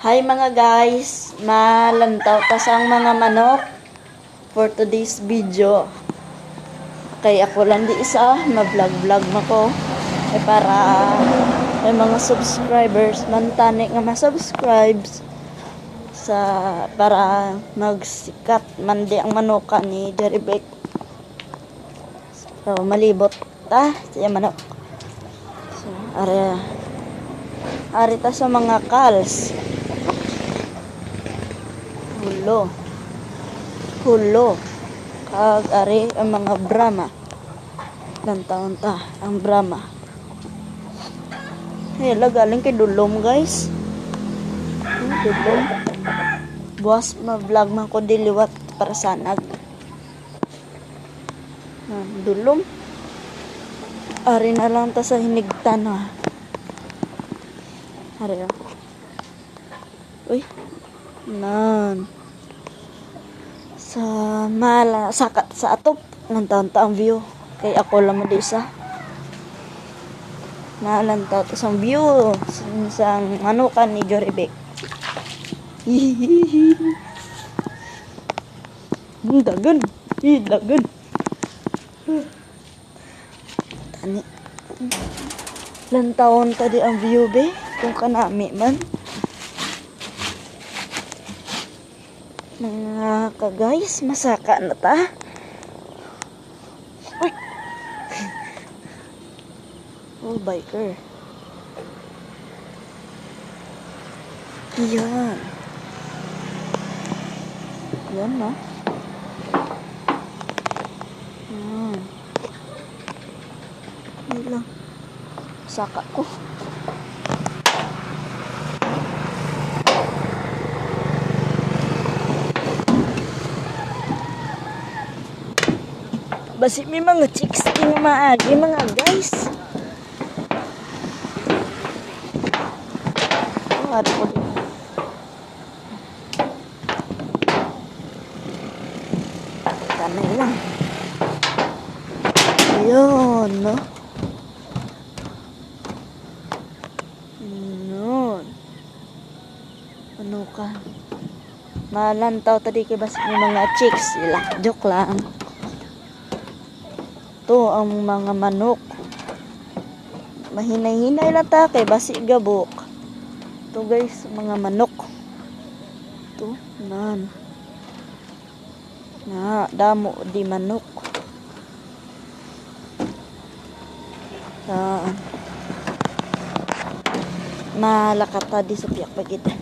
Hi mga guys, malantaw pasang mga manok for today's video. Kaya ako lang di isa, ma-vlog-vlog ko. Para may mga subscribers man tani nga ma-subscribes sa para magsikat man di ang manuka ni Jerry. So malibot ta siya manok. So ari ta sa mga calves. Hulo kag ari ang mga Brahma lantaon ta ang Brahma. Hala galing kay Dulom guys. Dulom buwas ma-vlog man ko diliwat para sanag. Dulom ari na lang ta sa hinigtan ha. Ari uy nan sa sakat sa atop lantaon ta ang view kay ako lang mo di isa nalantaw ta sa view sa manukan ni Joribek. Dagan tani lantaon ta di ang view be kung kanami man mga ka-guys, masaka na ta. Uy! Oh, biker. Yan. Yan na. Yan lang. Saka ko. Basi may mga chicks din na maagi mga guys. Ano po din. Tanay lang. Ayun, no? Ayun. Ano ka? Malantaw tadi kay basi may mga chicks sila. Joke lang. Ito ang mga manok. Mahinay-hinay lang ta kay basi gabok. Ito guys, mga manok. Ito, nan. Na, damo di manok. Saan? Malakata di sa piyak pagita.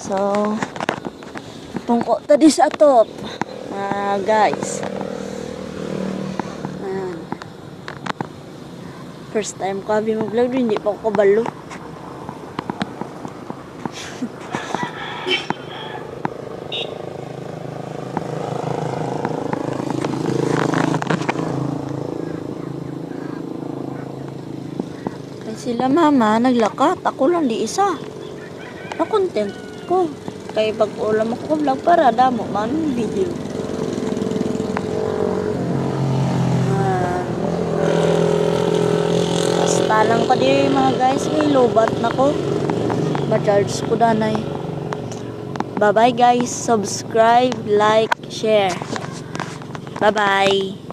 So, tungko tadi sa atop. Guys. First time ko abi mag-vlog, hindi pa ako kabalo. Kaya sila mama naglakat, ako lang di isa. Na-content ko kay pag ulam ako vlog para damo man video. Basta lang pa di mga guys, may lobat na ko ma-charge ko danay. Bye bye guys, subscribe, like, share. Bye bye.